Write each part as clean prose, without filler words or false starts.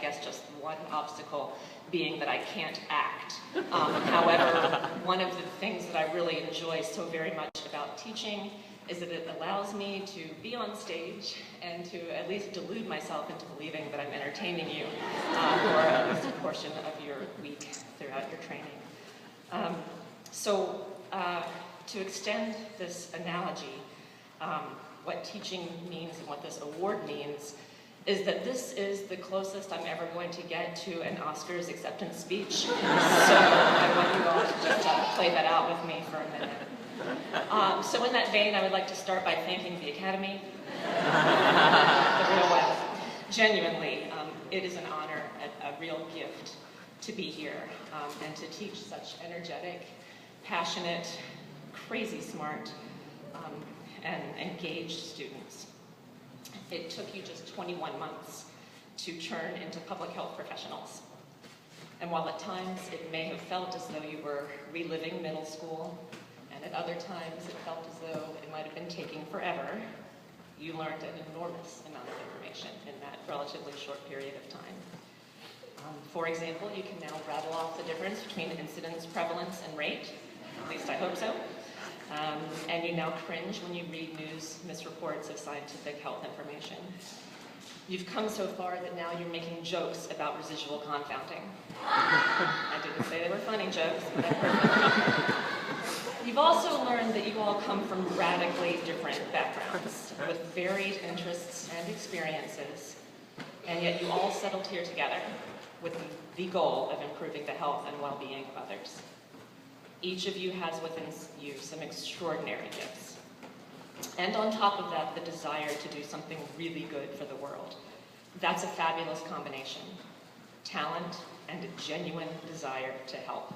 guess just one obstacle being that I can't act. However, one of the things that I really enjoy so very much about teaching is that it allows me to be on stage and to at least delude myself into believing that I'm entertaining you for at least a portion of your week throughout your training. To extend this analogy, what teaching means and what this award means is that this is the closest I'm ever going to get to an Oscars acceptance speech. So I want you all to just play that out with me for a minute. So in that vein, I would like to start by thanking the Academy. The real one. Genuinely, it is an honor, a real gift to be here and to teach such energetic, passionate, crazy smart, and engaged students. It took you just 21 months to turn into public health professionals. And while at times it may have felt as though you were reliving middle school, and at other times it felt as though it might have been taking forever, you learned an enormous amount of information in that relatively short period of time. For example, you can now rattle off the difference between incidence, prevalence, and rate. At least I hope so. And you now cringe when you read news misreports of scientific health information. You've come so far that now you're making jokes about residual confounding. I didn't say they were funny jokes, but I've heard them. You've also learned that you all come from radically different backgrounds, with varied interests and experiences, and yet you all settled here together with the goal of improving the health and well-being of others. Each of you has within you some extraordinary gifts. And on top of that, the desire to do something really good for the world. That's a fabulous combination. Talent and a genuine desire to help.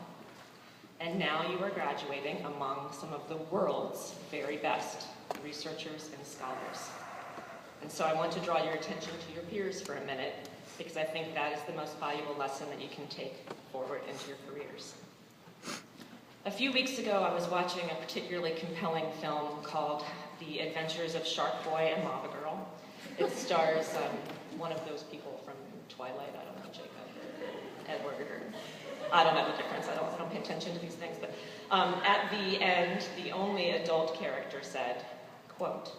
And now you are graduating among some of the world's very best researchers and scholars. And so I want to draw your attention to your peers for a minute, because I think that is the most valuable lesson that you can take forward into your careers. A few weeks ago, I was watching a particularly compelling film called The Adventures of Shark Boy and Lava Girl. It stars one of those people from Twilight, I don't know, Jacob, Edward, or I don't know the difference, I don't pay attention to these things, but at the end, the only adult character said, quote,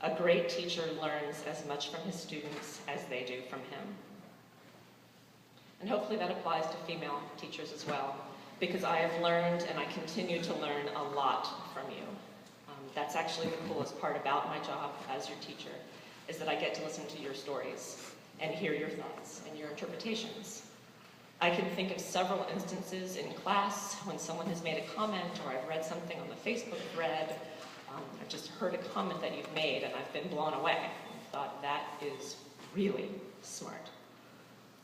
"A great teacher learns as much from his students as they do from him." And hopefully that applies to female teachers as well, because I have learned and I continue to learn a lot from you. That's actually the coolest part about my job as your teacher, is that I get to listen to your stories and hear your thoughts and your interpretations. I can think of several instances in class when someone has made a comment, or I've read something on the Facebook thread, I've just heard a comment that you've made and I've been blown away. I thought, that is really smart.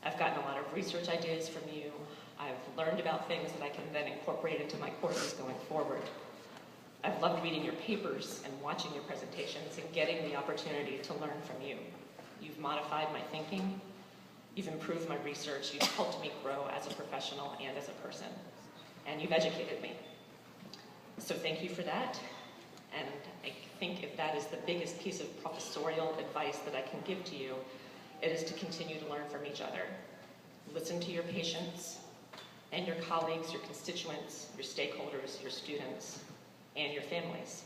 I've gotten a lot of research ideas from you. I've learned about things that I can then incorporate into my courses going forward. I've loved reading your papers and watching your presentations and getting the opportunity to learn from you. You've modified my thinking. You've improved my research. You've helped me grow as a professional and as a person. And you've educated me. So thank you for that. And I think if that is the biggest piece of professorial advice that I can give to you, it is to continue to learn from each other. Listen to your patients and your colleagues, your constituents, your stakeholders, your students, and your families.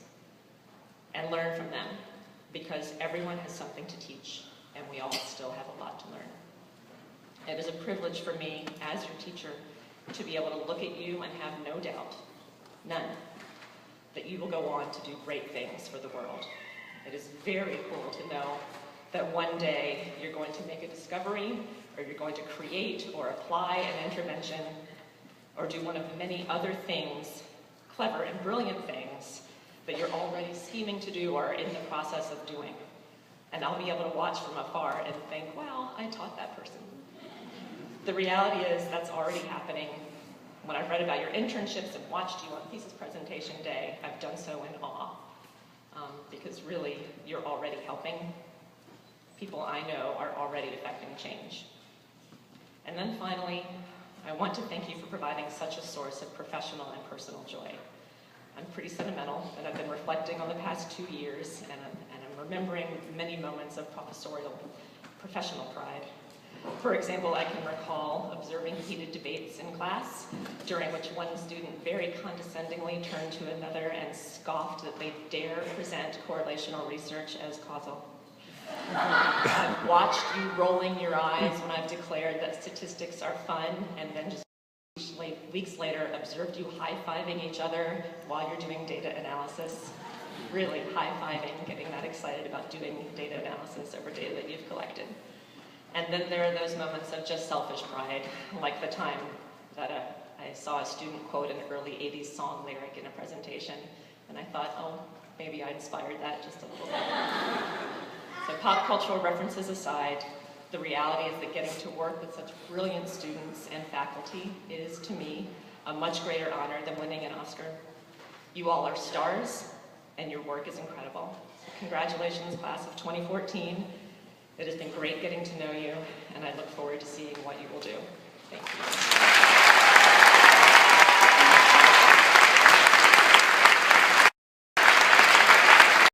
And learn from them, because everyone has something to teach, and we all still have a lot to learn. It is a privilege for me, as your teacher, to be able to look at you and have no doubt, none, that you will go on to do great things for the world. It is very cool to know that one day you're going to make a discovery, or you're going to create or apply an intervention, or do one of many other things, clever and brilliant things, that you're already scheming to do or in the process of doing. And I'll be able to watch from afar and think, well, I taught that person. The reality is that's already happening. When I've read about your internships and watched you on thesis presentation day, I've done so in awe. Because really, you're already helping. People I know are already affecting change. And then finally, I want to thank you for providing such a source of professional and personal joy. I'm pretty sentimental, and I've been reflecting on the past 2 years, and I'm remembering many moments of professorial, professional pride. For example, I can recall observing heated debates in class, during which one student very condescendingly turned to another and scoffed that they dare present correlational research as causal. I've watched you rolling your eyes when I've declared that statistics are fun, and then just weeks later observed you high-fiving each other while you're doing data analysis. Really high-fiving, getting that excited about doing data analysis over data that you've collected. And then there are those moments of just selfish pride, like the time that I saw a student quote an early 80s song lyric in a presentation, and I thought, oh, maybe I inspired that just a little bit. So pop cultural references aside, the reality is that getting to work with such brilliant students and faculty is, to me, a much greater honor than winning an Oscar. You all are stars, and your work is incredible. So congratulations, class of 2014. It has been great getting to know you, and I look forward